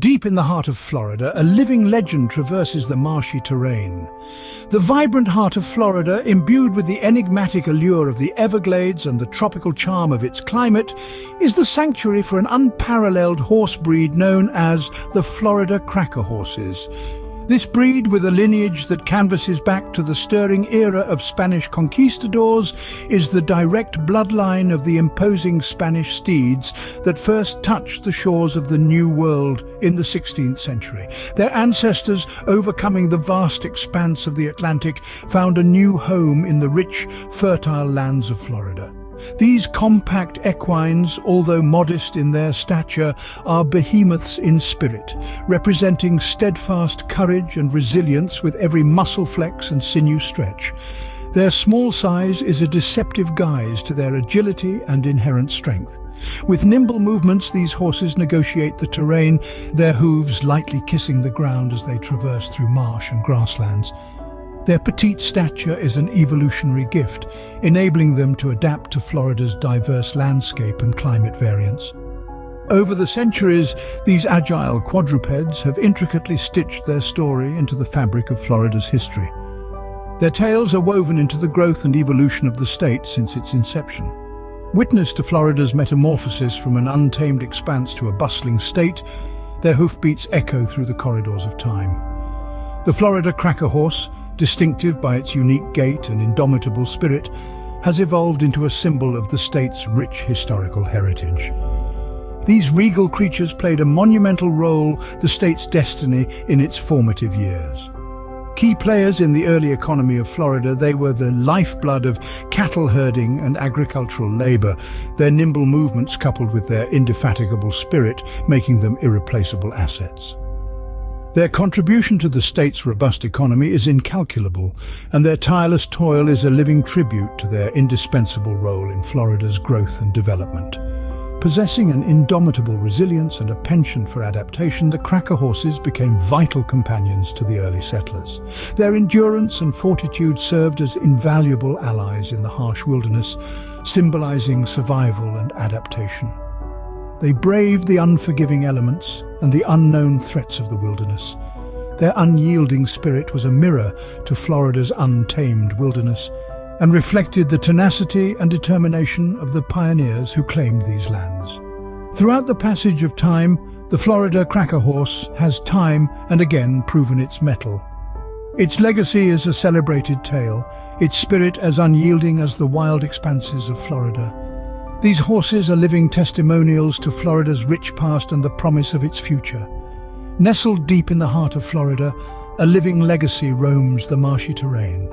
Deep in the heart of Florida, a living legend traverses the marshy terrain. The vibrant heart of Florida, imbued with the enigmatic allure of the Everglades and the tropical charm of its climate, is the sanctuary for an unparalleled horse breed known as the Florida Cracker Horses. This breed, with a lineage that canvases back to the stirring era of Spanish conquistadors, is the direct bloodline of the imposing Spanish steeds that first touched the shores of the New World in the 16th century. Their ancestors, overcoming the vast expanse of the Atlantic, found a new home in the rich, fertile lands of Florida. These compact equines, although modest in their stature, are behemoths in spirit, representing steadfast courage and resilience with every muscle flex and sinew stretch. Their small size is a deceptive guise to their agility and inherent strength. With nimble movements, these horses negotiate the terrain, their hooves lightly kissing the ground as they traverse through marsh and grasslands. Their petite stature is an evolutionary gift, enabling them to adapt to Florida's diverse landscape and climate variants. Over the centuries, these agile quadrupeds have intricately stitched their story into the fabric of Florida's history. Their tales are woven into the growth and evolution of the state since its inception. Witness to Florida's metamorphosis from an untamed expanse to a bustling state, their hoofbeats echo through the corridors of time. The Florida Cracker Horse, distinctive by its unique gait and indomitable spirit, has evolved into a symbol of the state's rich historical heritage. These regal creatures played a monumental role in the state's destiny in its formative years. Key players in the early economy of Florida, they were the lifeblood of cattle herding and agricultural labor, their nimble movements coupled with their indefatigable spirit making them irreplaceable assets. Their contribution to the state's robust economy is incalculable, and their tireless toil is a living tribute to their indispensable role in Florida's growth and development. Possessing an indomitable resilience and a penchant for adaptation, the Cracker Horses became vital companions to the early settlers. Their endurance and fortitude served as invaluable allies in the harsh wilderness, symbolizing survival and adaptation. They braved the unforgiving elements and the unknown threats of the wilderness. Their unyielding spirit was a mirror to Florida's untamed wilderness and reflected the tenacity and determination of the pioneers who claimed these lands. Throughout the passage of time, the Florida Cracker Horse has time and again proven its mettle. Its legacy is a celebrated tale, its spirit as unyielding as the wild expanses of Florida. These horses are living testimonials to Florida's rich past and the promise of its future. Nestled deep in the heart of Florida, a living legacy roams the marshy terrain.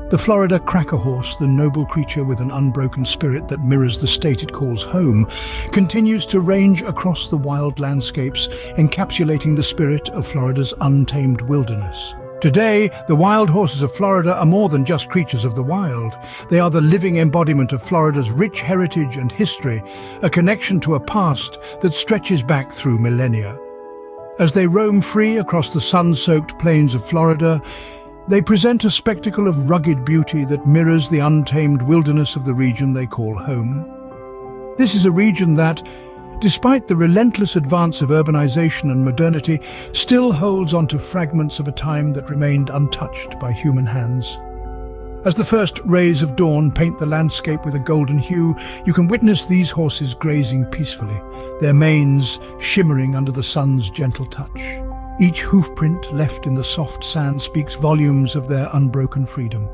The Florida Cracker Horse, the noble creature with an unbroken spirit that mirrors the state it calls home, continues to range across the wild landscapes, encapsulating the spirit of Florida's untamed wilderness. Today, the wild horses of Florida are more than just creatures of the wild. They are the living embodiment of Florida's rich heritage and history, a connection to a past that stretches back through millennia. As they roam free across the sun-soaked plains of Florida, they present a spectacle of rugged beauty that mirrors the untamed wilderness of the region they call home. This is a region that, despite the relentless advance of urbanization and modernity, still holds onto fragments of a time that remained untouched by human hands. As the first rays of dawn paint the landscape with a golden hue, you can witness these horses grazing peacefully, their manes shimmering under the sun's gentle touch. Each hoofprint left in the soft sand speaks volumes of their unbroken freedom.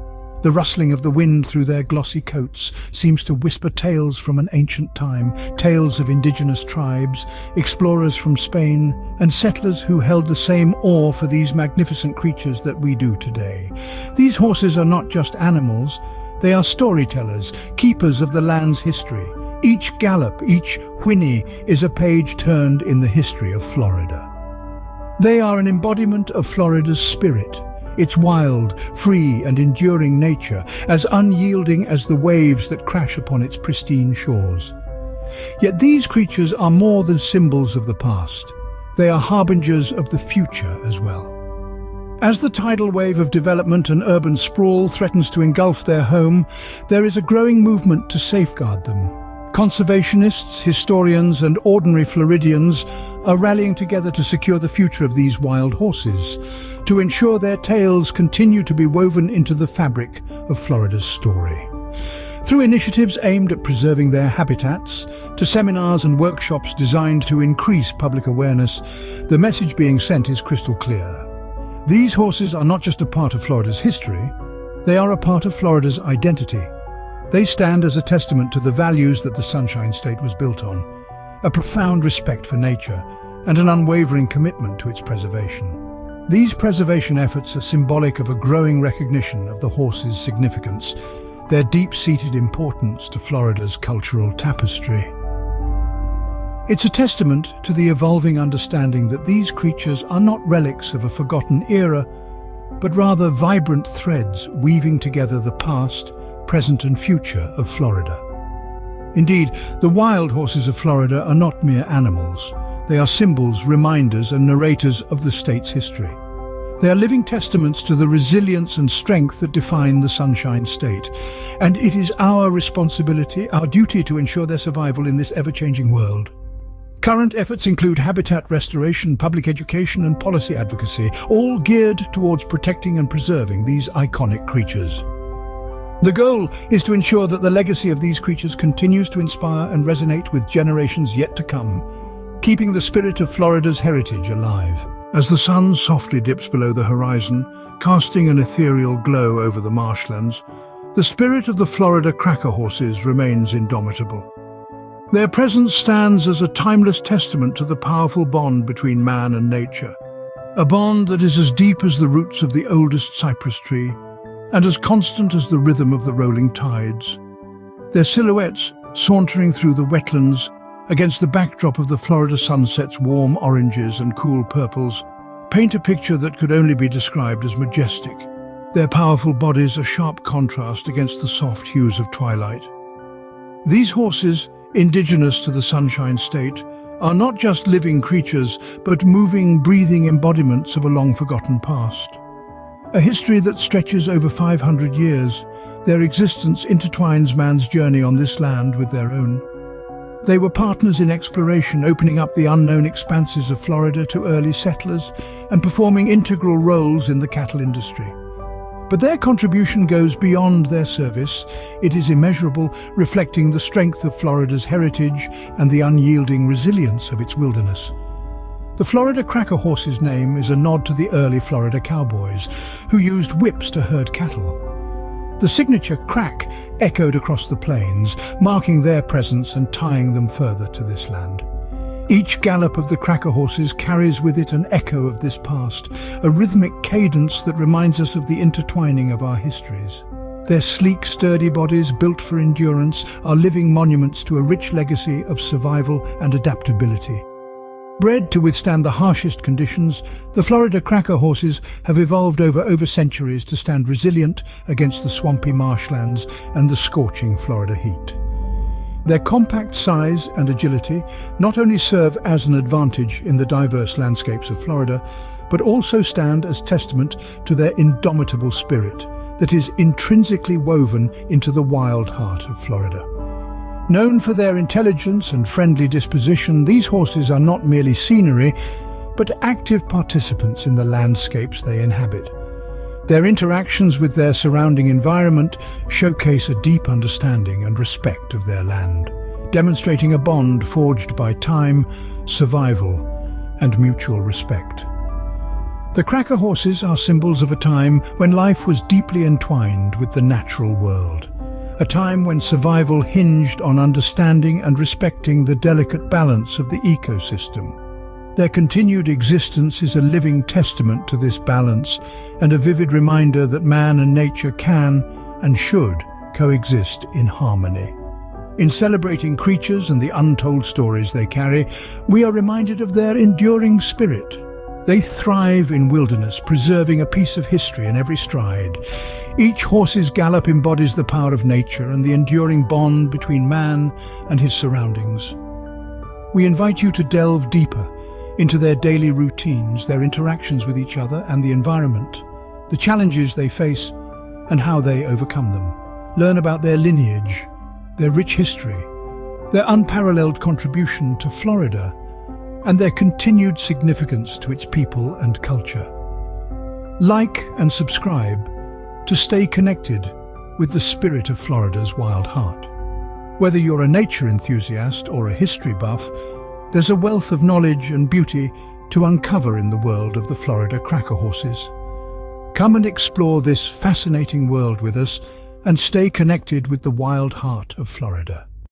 The rustling of the wind through their glossy coats seems to whisper tales from an ancient time, tales of indigenous tribes, explorers from Spain, and settlers who held the same awe for these magnificent creatures that we do today. These horses are not just animals, they are storytellers, keepers of the land's history. Each gallop, each whinny is a page turned in the history of Florida. They are an embodiment of Florida's spirit, its wild, free and enduring nature, as unyielding as the waves that crash upon its pristine shores. Yet these creatures are more than symbols of the past. They are harbingers of the future as well. As the tidal wave of development and urban sprawl threatens to engulf their home, there is a growing movement to safeguard them. Conservationists, historians and ordinary Floridians are rallying together to secure the future of these wild horses, to ensure their tales continue to be woven into the fabric of Florida's story. Through initiatives aimed at preserving their habitats, to seminars and workshops designed to increase public awareness, the message being sent is crystal clear. These horses are not just a part of Florida's history, they are a part of Florida's identity. They stand as a testament to the values that the Sunshine State was built on, a profound respect for nature and an unwavering commitment to its preservation. These preservation efforts are symbolic of a growing recognition of the horses' significance, their deep-seated importance to Florida's cultural tapestry. It's a testament to the evolving understanding that these creatures are not relics of a forgotten era, but rather vibrant threads weaving together the past, present and future of Florida. Indeed, the wild horses of Florida are not mere animals. They are symbols, reminders and narrators of the state's history. They are living testaments to the resilience and strength that define the Sunshine State, and it is our responsibility, our duty to ensure their survival in this ever-changing world. Current efforts include habitat restoration, public education and policy advocacy, all geared towards protecting and preserving these iconic creatures. The goal is to ensure that the legacy of these creatures continues to inspire and resonate with generations yet to come, keeping the spirit of Florida's heritage alive. As the sun softly dips below the horizon, casting an ethereal glow over the marshlands, the spirit of the Florida Cracker Horses remains indomitable. Their presence stands as a timeless testament to the powerful bond between man and nature, a bond that is as deep as the roots of the oldest cypress tree and as constant as the rhythm of the rolling tides. Their silhouettes, sauntering through the wetlands against the backdrop of the Florida sunset's warm oranges and cool purples, paint a picture that could only be described as majestic, their powerful bodies a sharp contrast against the soft hues of twilight. These horses, indigenous to the Sunshine State, are not just living creatures, but moving, breathing embodiments of a long-forgotten past. A history that stretches over 500 years, their existence intertwines man's journey on this land with their own. They were partners in exploration, opening up the unknown expanses of Florida to early settlers and performing integral roles in the cattle industry. But their contribution goes beyond their service. It is immeasurable, reflecting the strength of Florida's heritage and the unyielding resilience of its wilderness. The Florida Cracker Horse's name is a nod to the early Florida cowboys, who used whips to herd cattle. The signature crack echoed across the plains, marking their presence and tying them further to this land. Each gallop of the Cracker Horses carries with it an echo of this past, a rhythmic cadence that reminds us of the intertwining of our histories. Their sleek, sturdy bodies, built for endurance, are living monuments to a rich legacy of survival and adaptability. Bred to withstand the harshest conditions, the Florida Cracker Horses have evolved over centuries to stand resilient against the swampy marshlands and the scorching Florida heat. Their compact size and agility not only serve as an advantage in the diverse landscapes of Florida, but also stand as testament to their indomitable spirit that is intrinsically woven into the wild heart of Florida. Known for their intelligence and friendly disposition, these horses are not merely scenery, but active participants in the landscapes they inhabit. Their interactions with their surrounding environment showcase a deep understanding and respect of their land, demonstrating a bond forged by time, survival, and mutual respect. The Cracker Horses are symbols of a time when life was deeply entwined with the natural world. A time when survival hinged on understanding and respecting the delicate balance of the ecosystem. Their continued existence is a living testament to this balance and a vivid reminder that man and nature can and should coexist in harmony. In celebrating creatures and the untold stories they carry, we are reminded of their enduring spirit. They thrive in wilderness, preserving a piece of history in every stride. Each horse's gallop embodies the power of nature and the enduring bond between man and his surroundings. We invite you to delve deeper into their daily routines, their interactions with each other and the environment, the challenges they face and how they overcome them. Learn about their lineage, their rich history, their unparalleled contribution to Florida, and their continued significance to its people and culture. Like and subscribe to stay connected with the spirit of Florida's wild heart. Whether you're a nature enthusiast or a history buff, there's a wealth of knowledge and beauty to uncover in the world of the Florida Cracker Horses. Come and explore this fascinating world with us and stay connected with the wild heart of Florida.